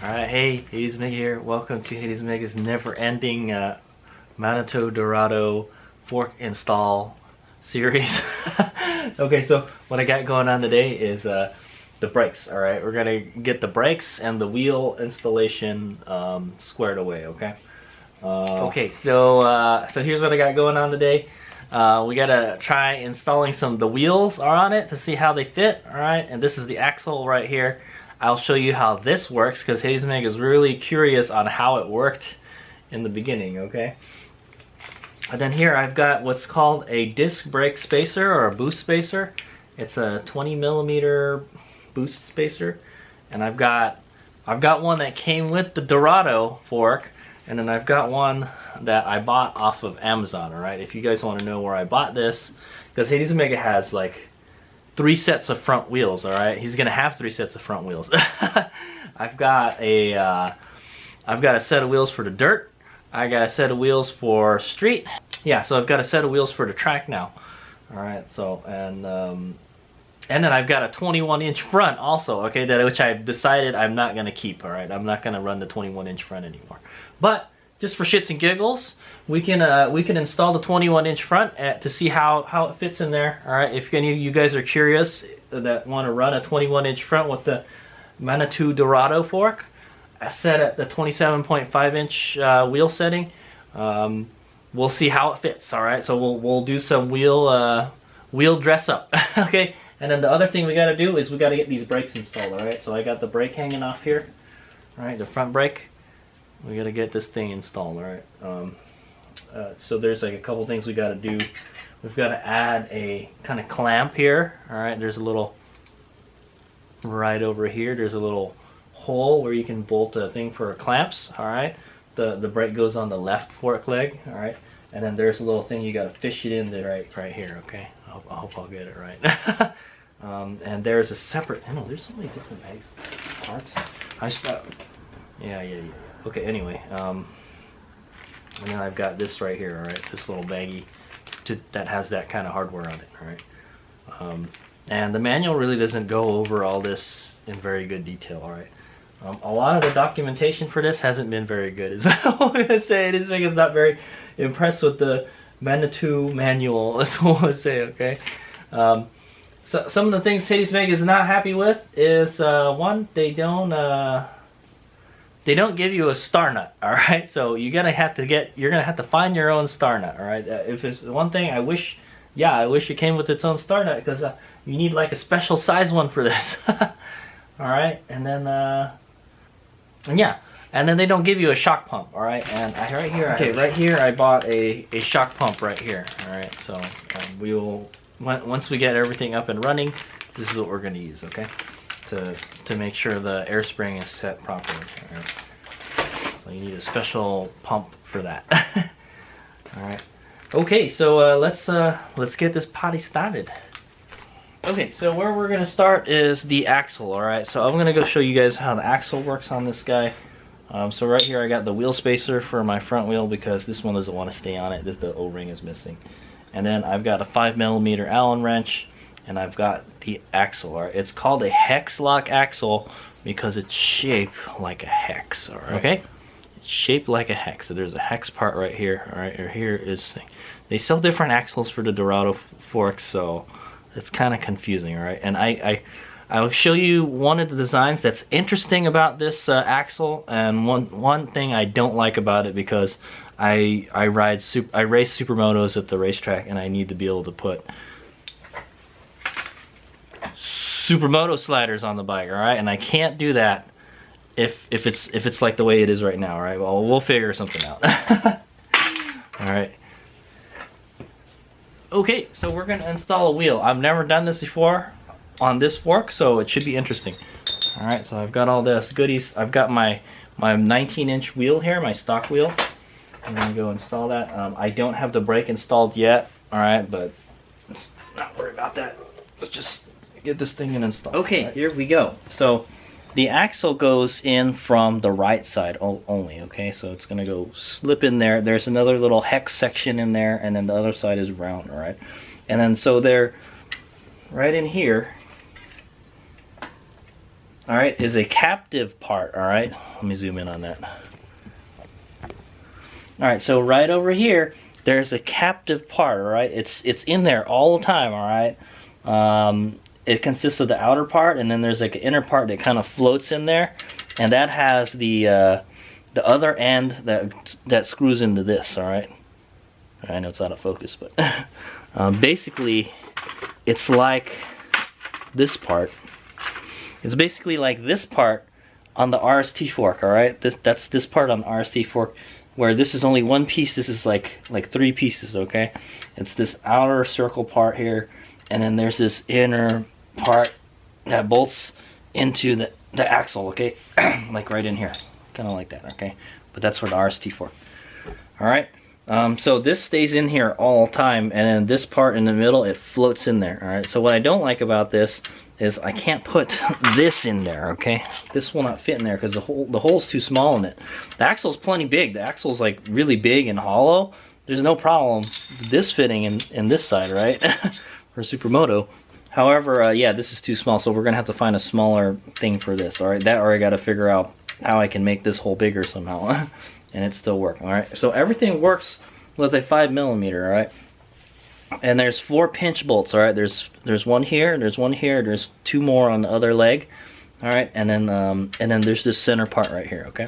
Alright, hey, Hades Mega here. Welcome to Hades Mega's never-ending Manitou Dorado fork install series. Okay, so what I got going on today is the brakes, alright? We're gonna get the brakes and the wheel installation squared away, okay? Okay, so here's what I got going on today. We gotta try installing the wheels are on it to see how they fit, alright? And this is the axle right here. I'll show you how this works because Hades Meg is really curious on how it worked in the beginning, okay? And then here I've got what's called a disc brake spacer or a boost spacer. It's a 20mm boost spacer, and I've got one that came with the Dorado fork, and then I've got one that I bought off of Amazon. All right, if you guys want to know where I bought this, because Hades Mega has like 3 sets of front wheels. All right, he's gonna have 3 sets of front wheels. I've got a set of wheels for the dirt. I got a set of wheels for street. Yeah, so I've got a set of wheels for the track now. All right, so and then I've got a 21-inch front also. Okay, which I've decided I'm not gonna keep. All right, I'm not gonna run the 21-inch front anymore. But just for shits and giggles, we can install the 21-inch front to see how it fits in there. All right, if any of you guys are curious that want to run a 21-inch front with the Manitou Dorado fork, set at the 27.5-inch wheel setting, we'll see how it fits. All right, so we'll do some wheel dress up. Okay, and then the other thing we got to do is we got to get these brakes installed. All right, so I got the brake hanging off here. All right, the front brake. We got to get this thing installed. All right. So there's like a couple things we got to do. We've got to add a kind of clamp here. All right, there's a little right over here. There's a little hole where you can bolt a thing for clamps. All right, the brake goes on the left fork leg. All right, and then there's a little thing you got to fish it in there right here. Okay, I hope I'll get it right. And there's a separate. I know there's so many different bags parts. Yeah. Okay, anyway. And then I've got this right here, all right, this little baggie that has that kind of hardware on it, all right. And the manual really doesn't go over all this in very good detail, all right. A lot of the documentation for this hasn't been very good, is what I'm gonna say. This thing is not very impressed with the Manitou manual, that's what I'm gonna say, okay. So some of the things Hades Meg is not happy with is one, they don't give you a star nut, all right? So you're gonna have to find your own star nut, all right? If it's one thing, I wish it came with its own star nut because you need like a special size one for this. All right, and then and then they don't give you a shock pump, all right? And right here I bought a shock pump right here, all right? So we will once we get everything up and running, this is what we're gonna use, okay? To make sure the air spring is set properly. All right. So you need a special pump for that. All right. Okay, so let's get this potty started. Okay, so where we're gonna start is the axle. All right. So I'm gonna go show you guys how the axle works on this guy. So right here I got the wheel spacer for my front wheel because this one doesn't want to stay on it. The O-ring is missing. And then I've got a 5mm Allen wrench. And I've got the axle. All right? It's called a hex lock axle because it's shaped like a hex. All right? Okay, it's shaped like a hex. So there's a hex part right here. All right, or here is. They sell different axles for the Dorado forks, so it's kind of confusing. All right, and I'll show you one of the designs that's interesting about this axle, and one thing I don't like about it because I race Supermotos at the racetrack, and I need to be able to put Supermoto sliders on the bike, all right, and I can't do that if it's like the way it is right now, right? Well, we'll figure something out. All right. Okay, so we're gonna install a wheel. I've never done this before on this fork, so it should be interesting. All right, so I've got all this goodies. I've got my 19-inch wheel here, my stock wheel. I'm gonna go install that. I don't have the brake installed yet. All right, but let's not worry about that. Let's just get this thing installed. Okay, right. Here we go. So the axle goes in from the right side only, okay? So it's gonna go slip in there. There's another little hex section in there, and then the other side is round, all right? And then so they're right in here, all right, is a captive part, all right? Let me zoom in on that. All right, so right over here, there's a captive part, all right? It's in there all the time, all right? It consists of the outer part, and then there's like an inner part that kind of floats in there, and that has the other end that screws into this, all right? I know it's out of focus, but basically, it's like this part. It's basically like this part on the RST fork, all right? That's this part on the RST fork, where this is only one piece. This is like 3 pieces, okay? It's this outer circle part here, and then there's this inner part that bolts into the axle, okay? Like right in here, kind of like that, okay? But that's for the RST fork. All right. So this stays in here all the time, and then this part in the middle, it floats in there. All right. So what I don't like about this is I can't put this in there, okay? This will not fit in there because the hole's too small in it. The axle's plenty big. The axle's like really big and hollow. There's no problem this fitting in this side, right? For Supermoto. However, yeah, this is too small, so we're gonna have to find a smaller thing for this. All right, that, or I gotta figure out how I can make this hole bigger somehow, and it still work. All right, so everything works with a 5mm. All right. And there's 4 pinch bolts, all right? There's one here, there's one here, there's 2 more on the other leg, all right? And then there's this center part right here, okay?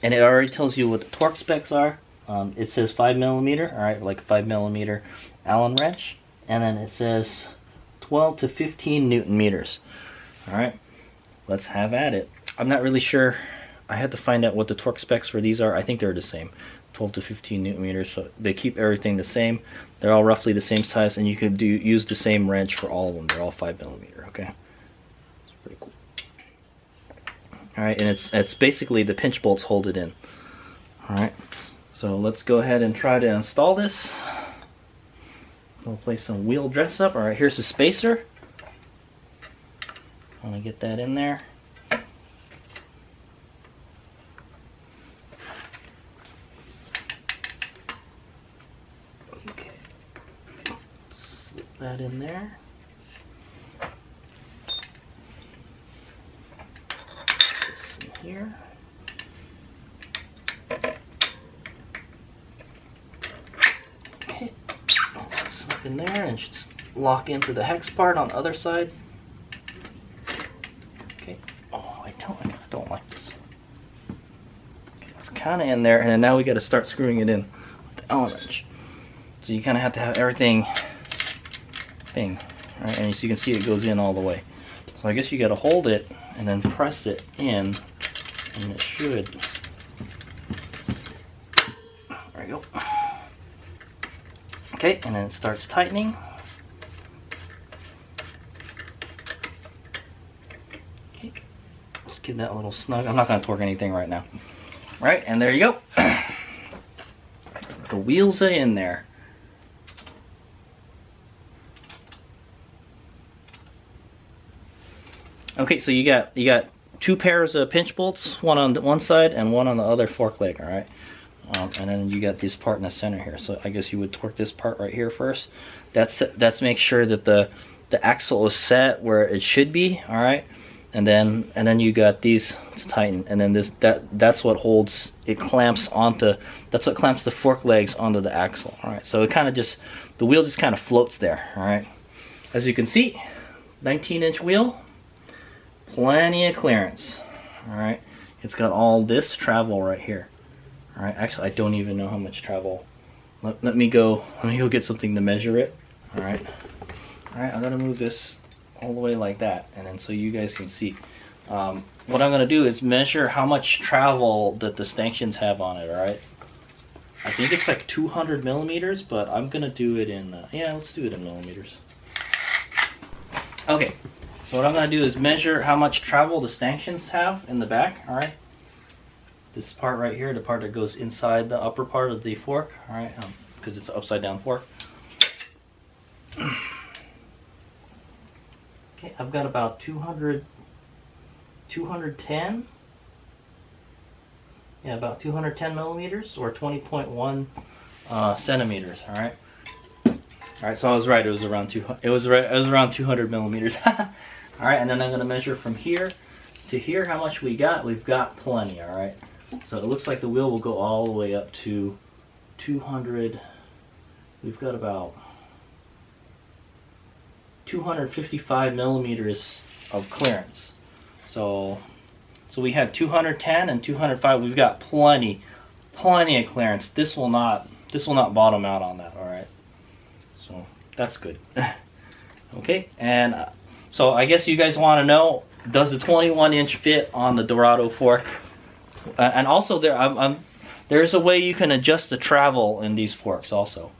And it already tells you what the torque specs are. It says 5mm, all right, like a 5mm Allen wrench, and then it says 12 to 15 Newton meters, all right? Let's have at it. I'm not really sure. I had to find out what the torque specs for these are. I think they're the same. 12 to 15 Newton meters, so they keep everything the same. They're all roughly the same size, and you could use the same wrench for all of them. They're all 5mm, okay? It's pretty cool. All right, and it's basically the pinch bolts hold it in. All right, so let's go ahead and try to install this. We'll place some wheel dress up. All right, here's the spacer. I want to get that in there. That in there. This in here. Okay, that's slip in there and just lock into the hex part on the other side. Okay. Oh, I don't like this. Okay, it's kind of in there, and then now we got to start screwing it in with the Allen wrench. So you kind of have to have everything. Thing, right? And as you can see, it goes in all the way. So I guess you got to hold it and then press it in, and it should. There we go. Okay, and then it starts tightening. Okay, just get that little snug. I'm not going to torque anything right now. Right, and there you go. The wheels are in there. Okay, so you got 2 pairs of pinch bolts, one on one side and one on the other fork leg, all right? And then you got this part in the center here. So I guess you would torque this part right here first. That's make sure that the axle is set where it should be, all right? And then you got these to tighten, and then that's what holds it, clamps onto, that's what clamps the fork legs onto the axle, all right? So it kind of just, the wheel just kind of floats there, all right? As you can see, 19-inch wheel. Plenty of clearance. All right, it's got all this travel right here. All right, actually, I don't even know how much travel. Let me go get something to measure it. All right, I'm gonna move this all the way like that, and then so you guys can see. what I'm going to do is measure how much travel that the stanchions have on it, alright? I think it's like 200 millimeters, but I'm going to do it in, yeah, let's do it in millimeters. Okay, so what I'm going to do is measure how much travel the stanchions have in the back, alright? This part right here, the part that goes inside the upper part of the fork, alright, because it's an upside down fork. Okay, I've got about 210, yeah, about 210 millimeters or 20.1 centimeters. All right. All right. So I was right. It was around it was around 200 millimeters. All right, and then I'm going to measure from here to here how much we got. We've got plenty. All right. So it looks like the wheel will go all the way up to 200. We've got about 255 millimeters of clearance. So we had 210 and 205. We've got plenty of clearance. This will not bottom out on that. All right. So that's good. Okay, and so I guess you guys want to know, does the 21-inch fit on the Dorado fork? And also there's a way you can adjust the travel in these forks also.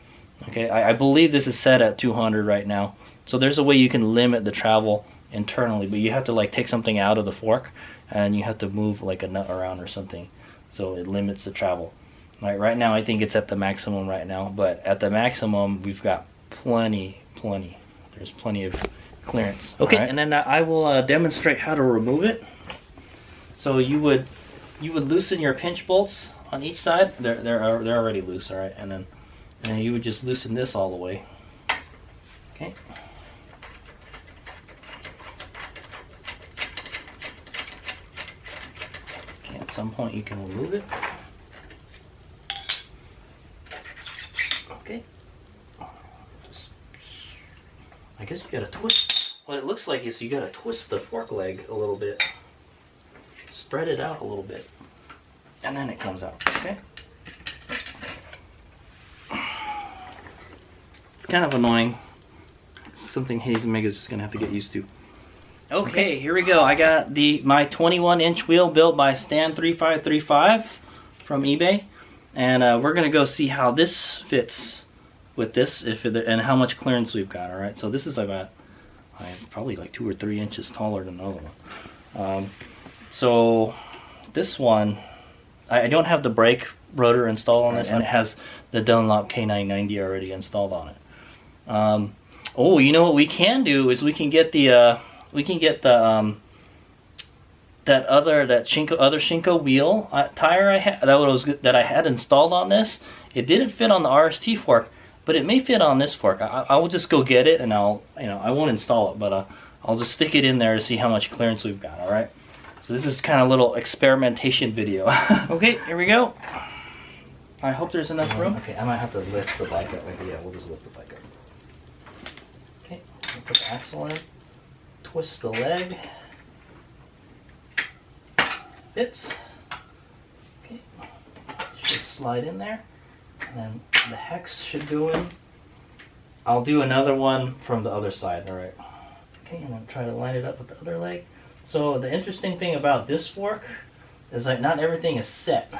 Okay, I believe this is set at 200 right now. So there's a way you can limit the travel internally, but you have to like take something out of the fork and you have to move like a nut around or something, so it limits the travel. Right now I think it's at the maximum right now, but at the maximum we've got plenty. There's plenty of clearance. Okay, right. And then I will demonstrate how to remove it. So you would loosen your pinch bolts on each side. They're already loose, all right, and then you would just loosen this all the way. Okay. At some point you can remove it. Okay. I guess you gotta twist. What it looks like is you gotta twist the fork leg a little bit. Spread it out a little bit. And then it comes out. Okay. It's kind of annoying. It's something Hades Omega's just gonna have to get used to. Okay, here we go. I got my 21-inch wheel built by Stan3535 from eBay, and we're gonna go see how this fits with this, and how much clearance we've got. All right, so this is about probably like 2 or 3 inches taller than the other one. So this one, I don't have the brake rotor installed on this, and it has the Dunlop K990 already installed on it. Oh, you know what we can do is we can get the other Shinko wheel tire that I had installed on this. It didn't fit on the RST fork, but it may fit on this fork. I will just go get it, and I won't install it, but I'll just stick it in there to see how much clearance we've got. All right. So this is kind of a little experimentation video. Okay, here we go. I hope there's enough room. Okay, I might have to lift the bike up. Maybe, yeah, we'll just lift the bike up. Okay, I'll put the axle in. Twist the leg. Fits. Okay, should slide in there. And then the hex should go in. I'll do another one from the other side, alright. Okay, and then try to line it up with the other leg. So the interesting thing about this fork is like not everything is set.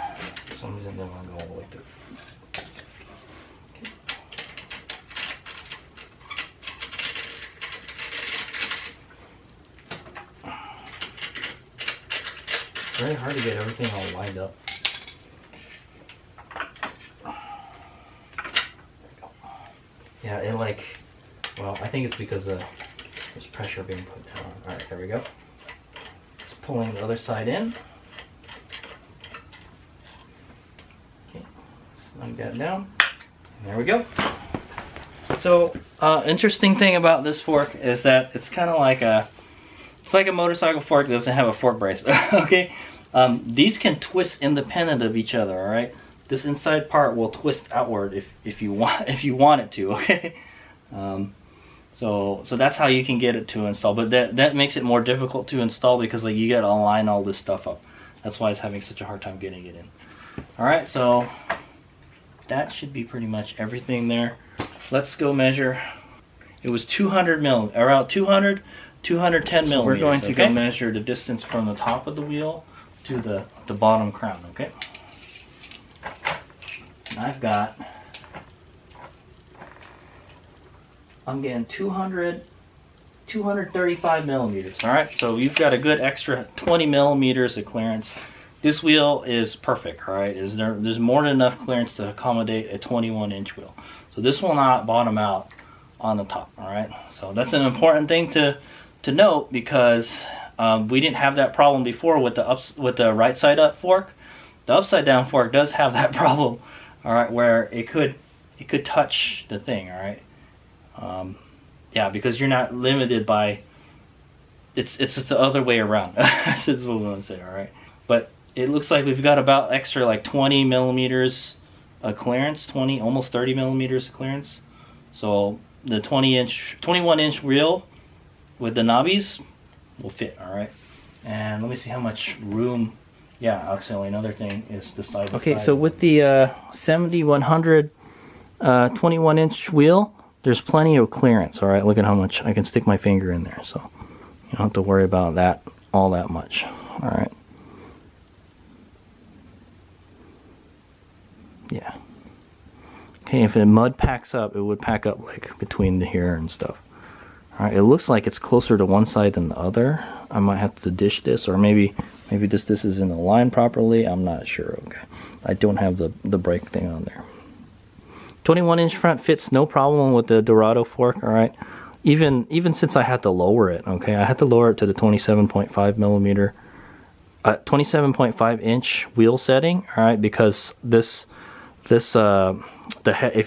For some reason they want to go all the way through. Very hard to get everything all lined up. Yeah, it well, I think it's because there's pressure being put down. Alright, there we go. It's pulling the other side in. Okay, snug that down. And there we go. So, interesting thing about this fork is that it's kind of like a motorcycle fork that doesn't have a fork brace. Okay, these can twist independent of each other. All right, this inside part will twist outward if you want it to. Okay, so that's how you can get it to install. But that makes it more difficult to install because like you got to align all this stuff up. That's why it's having such a hard time getting it in. All right, so that should be pretty much everything there. Let's go measure. It was 200 mil, around 200 210 So millimeters. we're going to go measure the distance from the top of the wheel to the bottom crown, okay? And I'm getting 235 millimeters. All right, so you've got a good extra 20 millimeters of clearance. This wheel is perfect, all right? There's more than enough clearance to accommodate a 21-inch wheel. So this will not bottom out on the top, all right? So that's an important thing to note, because we didn't have that problem before with the right side up fork. The upside down fork does have that problem, all right, where it could touch the thing, all right? Yeah, because you're not limited by, it's the other way around. This is what we want to say, all right? But it looks like we've got about extra like 20 millimeters of clearance, almost 30 millimeters of clearance. So the 21-inch wheel with the knobbies will fit, all right? And let me see how much room. Yeah, actually another thing is the side. Okay, so with the 7100 21-inch wheel, there's plenty of clearance, all right? Look at how much I can stick my finger in there, so you don't have to worry about that all that much, all right? Yeah. Okay, if the mud packs up, it would pack up like between the here and stuff. All right, it looks like it's closer to one side than the other. I might have to dish this, or maybe this is in the line properly. I'm not sure. Okay, I don't have the brake thing on there. 21-inch front fits no problem with the Dorado fork. All right, even since I had to lower it. Okay, I had to lower it to the 27.5 millimeter, 27.5 inch wheel setting. All right, because if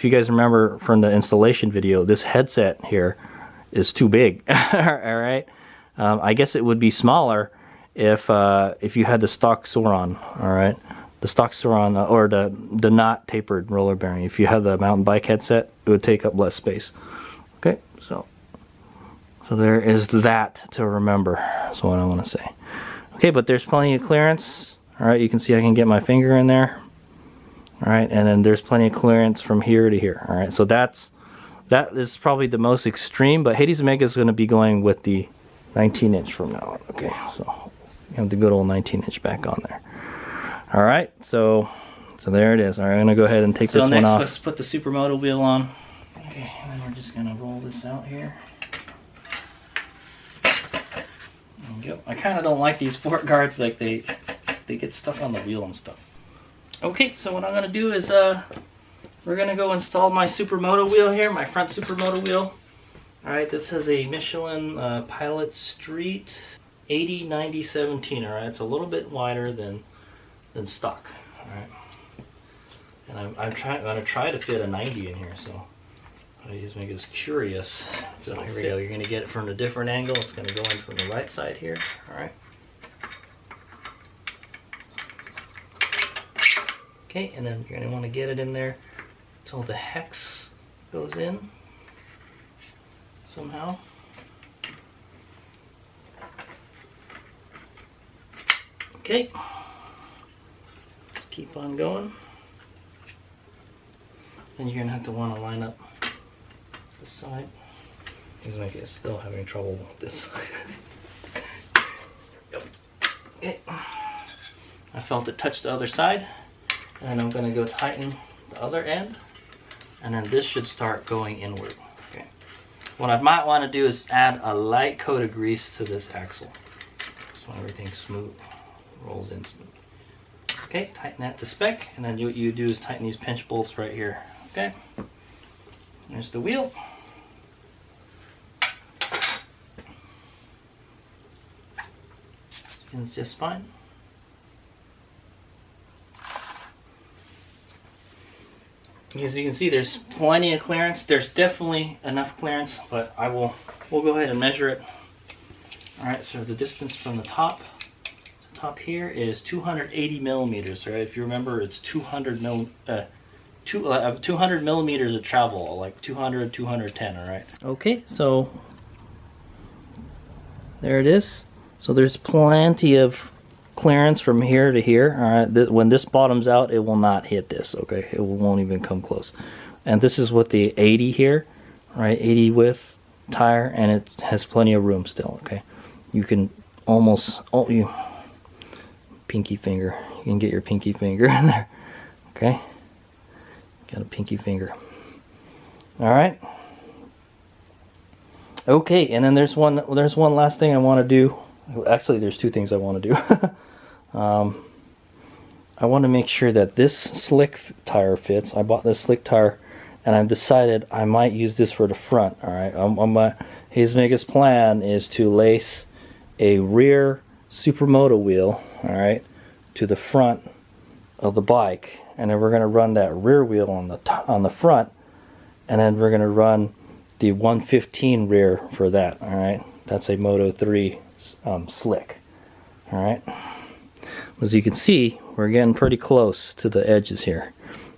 you guys remember from the installation video, this headset here is too big. All right, I guess it would be smaller if you had the stock Sur Ron. All right, the stock Sur Ron, or the not tapered roller bearing. If you had the mountain bike headset, it would take up less space. Okay, so there is that to remember. That's what I want to say. Okay, but there's plenty of clearance. All right, you can see I can get my finger in there. All right, and then there's plenty of clearance from here to here. All right, so that is probably the most extreme, but Hades Omega is going to be going with the 19-inch from now on. Okay, so you have the good old 19-inch back on there. All right, so there it is. All right, I'm going to go ahead and take this one off. So next, let's put the Supermoto wheel on. Okay, and then we're just going to roll this out here. There we go. I kind of don't like these fork guards, like they get stuck on the wheel and stuff. Okay, so what I'm going to do is we're going to go install my Supermoto wheel here, my front Supermoto wheel. Alright, this has a Michelin Pilot Street 80/90/17. Alright, it's a little bit wider than stock. Alright, and I'm going to try to fit a 90 in here, so I just make us curious. So here we go, you're going to get it from a different angle. It's going to go in from the right side here. Alright. Okay, and then you're going to want to get it in there until the hex goes in somehow. Okay, just keep on going. And you're going to have to want to line up this side. Seems like it's still having trouble with this. Yep. Okay. I felt it touch the other side. And I'm going to go tighten the other end, and then this should start going inward. Okay. What I might want to do is add a light coat of grease to this axle, so everything's smooth, rolls in smooth. Okay, tighten that to spec, and then what you do is tighten these pinch bolts right here. Okay, there's the wheel. Spins just fine. As you can see, there's plenty of clearance. There's definitely enough clearance, but we'll go ahead and measure it. All right, so the distance from the top to top here is 280 millimeters. Right, if you remember, it's 200 millimeters of travel, like 200, 210. All right. Okay, so there it is. So there's plenty of clearance from here to here. All right, when this bottoms out, it will not hit this. Okay, it won't even come close. And this is with the 80 here, right? 80 width tire, and it has plenty of room still. Okay, you can almost, oh, you pinky finger, you can get your pinky finger in there. Okay, got a pinky finger. All right. Okay, and then there's one last thing I want to do. Actually, there's two things I want to do. I want to make sure that this slick tire fits. I bought this slick tire, and I've decided I might use this for the front. All right, Hayes Mega's plan is to lace a rear Supermoto wheel, all right, to the front of the bike, and then we're going to run that rear wheel on the front, and then we're going to run the 115 rear for that. All right, that's a Moto 3 slick. All right, as you can see, we're getting pretty close to the edges here,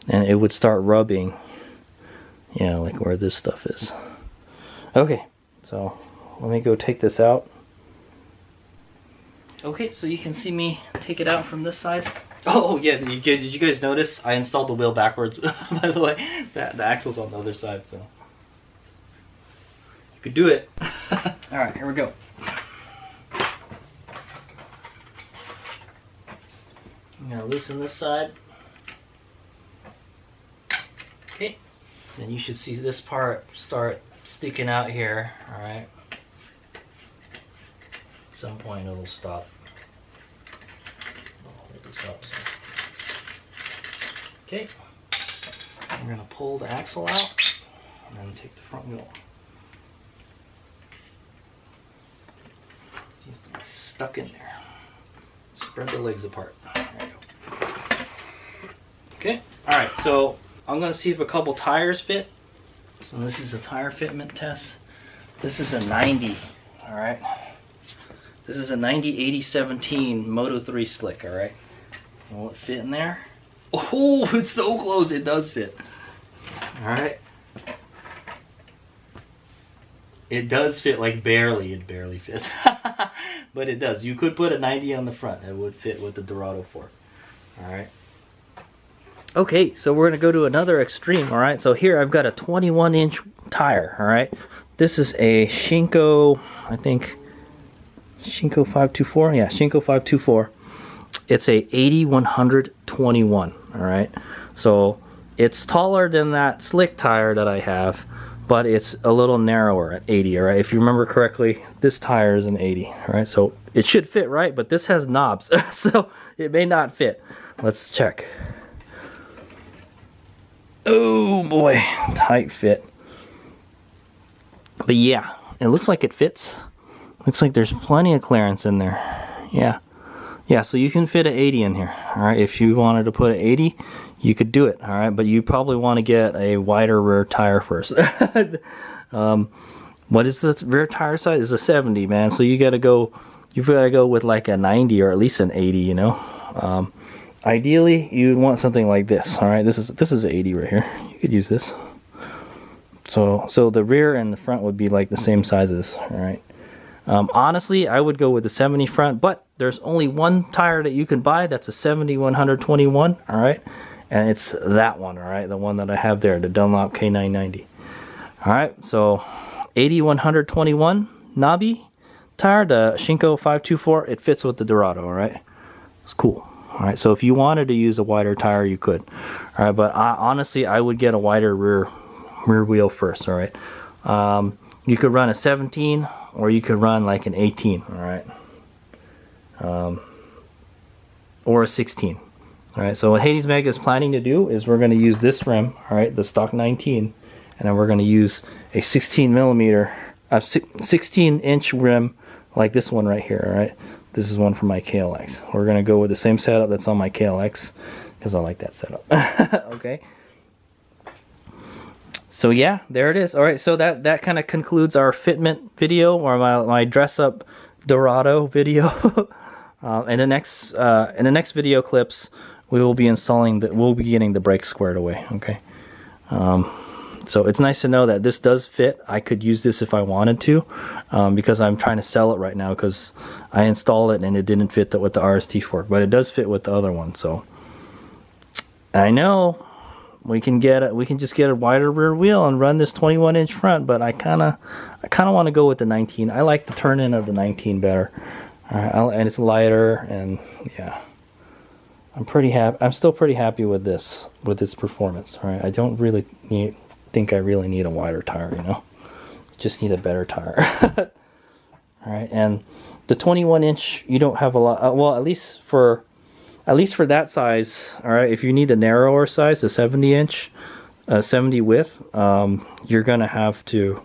and it would start rubbing, you know, like where this stuff is. Okay, so let me go take this out. Okay, so you can see me take it out from this side. Oh yeah, did you guys notice I installed the wheel backwards? By the way, the axle's on the other side, so you could do it. All right, here we go. I'm gonna loosen this side. Okay, then you should see this part start sticking out here. All right. At some point it'll stop. I'll hold this up. So. Okay, we're gonna pull the axle out and then take the front wheel. Seems to be stuck in there. Spread the legs apart. There you go. Okay, all right, so I'm gonna see if a couple tires fit. So this is a tire fitment test. This is a 90, all right? This is a 90/80/17 Moto 3 slick, all right? Will it fit in there? Oh, it's so close, it does fit. All right. It does fit, like barely, it barely fits. But it does. You could put a 90 on the front. It would fit with the Dorado fork. All right. Okay, so we're gonna go to another extreme, all right? So here I've got a 21-inch tire, all right? This is a Shinko, I think, Shinko 524, yeah, Shinko 524. It's a 80/121, all right? So it's taller than that slick tire that I have, but it's a little narrower at 80, all right? If you remember correctly, this tire is an 80, all right? So it should fit, right? But this has knobs, so it may not fit. Let's check. Oh boy, tight fit. But yeah, it looks like it fits. Looks like there's plenty of clearance in there. Yeah. Yeah, so you can fit an 80 in here. All right, if you wanted to put an 80, you could do it. All right, but you probably want to get a wider rear tire first. What is the rear tire size? It's a 70, man. So you gotta go with like a 90 or at least an 80, you know. Ideally, you'd want something like this. All right, this is an 80 right here. You could use this. So the rear and the front would be like the same sizes. All right. Honestly, I would go with the 70 front, but there's only one tire that you can buy that's a 70/121. All right, and it's that one. All right, the one that I have there, the Dunlop K990. All right, so 80/121 knobby tire, the Shinko 524. It fits with the Dorado. All right, it's cool. All right, so if you wanted to use a wider tire, you could. All right, but honestly, I would get a wider rear wheel first. All right, you could run a 17, or you could run like an 18. All right, or a 16. All right, so what Hades Mega is planning to do is we're going to use this rim, all right, the stock 19, and then we're going to use a 16-inch rim like this one right here. All right. This is one for my KLX. We're going to go with the same setup that's on my KLX because I like that setup. Okay. So yeah, there it is. All right, so that kind of concludes our fitment video, or my dress up Dorado video. In the next video clips, we will be we'll be getting the brakes squared away. Okay. So it's nice to know that this does fit. I could use this if I wanted to, because I'm trying to sell it right now because I installed it and it didn't fit with the RST fork, but it does fit with the other one. So I know We can just get a wider rear wheel and run this 21-inch front, but I kind of want to go with the 19. I like the turn-in of the 19 better. And it's lighter, and yeah. I'm still pretty happy with this performance. All right, I don't really think I really need a wider tire, you know. Just need a better tire. All right, and the 21-inch, you don't have a lot. Well, at least for that size. All right, if you need a narrower size, the 70-inch, 70 width, you're gonna have to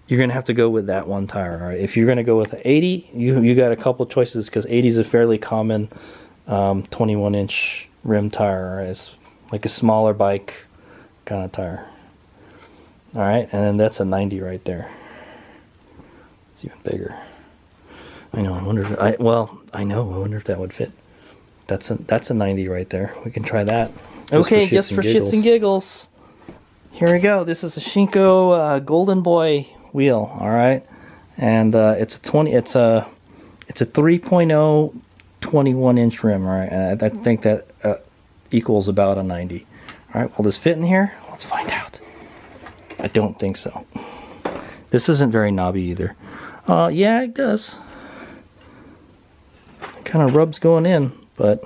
go with that one tire. All right, if you're gonna go with an 80, you got a couple choices, because 80 is a fairly common 21-inch rim tire. It's like a smaller bike kind of tire. All right, and then that's a 90 right there. It's even bigger. I know. I wonder if I wonder if that would fit. That's a 90 right there. We can try that. Okay, just for shits and giggles. Here we go. This is a Shinko Golden Boy wheel. All right, and it's a 3.0 21-inch rim. All right, and I think that equals about a 90. All right, will this fit in here? Let's find out. I don't think so. This isn't very knobby either. Yeah, it does. It kind of rubs going in, but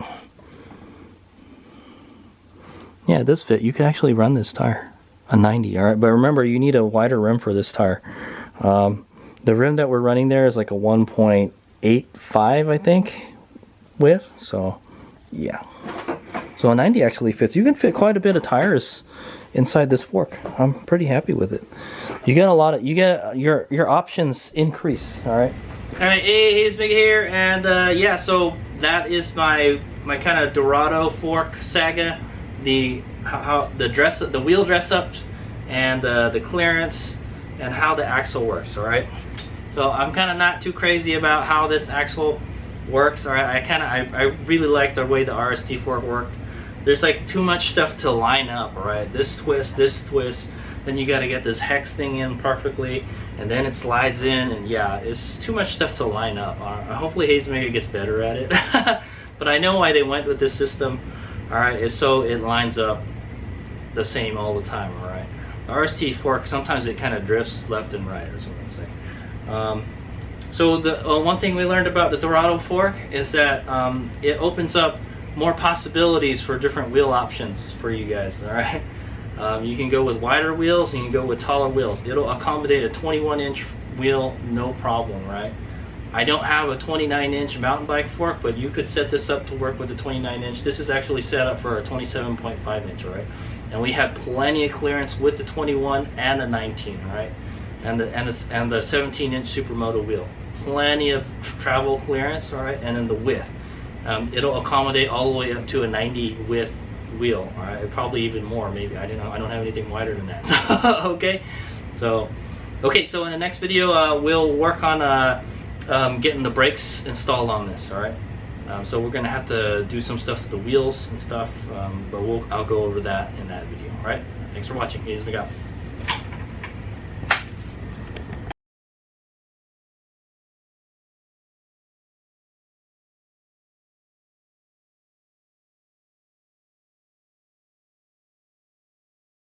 yeah, it does fit. You can actually run this tire, a 90. All right, but remember, you need a wider rim for this tire. The rim that we're running there is like a 1.85, I think, width. So yeah, so a 90 actually fits. You can fit quite a bit of tires inside this fork. I'm pretty happy with it. You get your options increase. All right. All right, hey, it's Big here, and yeah, so that is my kind of Dorado fork saga. The wheel dress ups, and the clearance, and how the axle works. All right. So I'm kind of not too crazy about how this axle works. All right. I really like the way the RST fork worked. There's like too much stuff to line up. All right. This twist. Then you got to get this hex thing in perfectly, and then it slides in, and yeah, it's too much stuff to line up. Hopefully Hazemaker gets better at it. But I know why they went with this system. All right, is so it lines up the same all the time. All right, the RST fork, sometimes it kind of drifts left and right, or something like that. So the one thing we learned about the Dorado fork is that it opens up more possibilities for different wheel options for you guys. All right. You can go with wider wheels, and you can go with taller wheels. It'll accommodate a 21-inch wheel, no problem, right? I don't have a 29-inch mountain bike fork, but you could set this up to work with a 29-inch. This is actually set up for a 27.5-inch, right? And we had plenty of clearance with the 21 and the 19, right? And the 17-inch Supermoto wheel. Plenty of travel clearance, all right? And then the width. It'll accommodate all the way up to a 90 width wheel. All right, probably even more. Maybe I don't have anything wider than that. So, okay. So in the next video, we'll work on getting the brakes installed on this. All right. So we're gonna have to do some stuff to the wheels and stuff. But I'll go over that in that video. All right. Thanks for watching. Here's Miguel.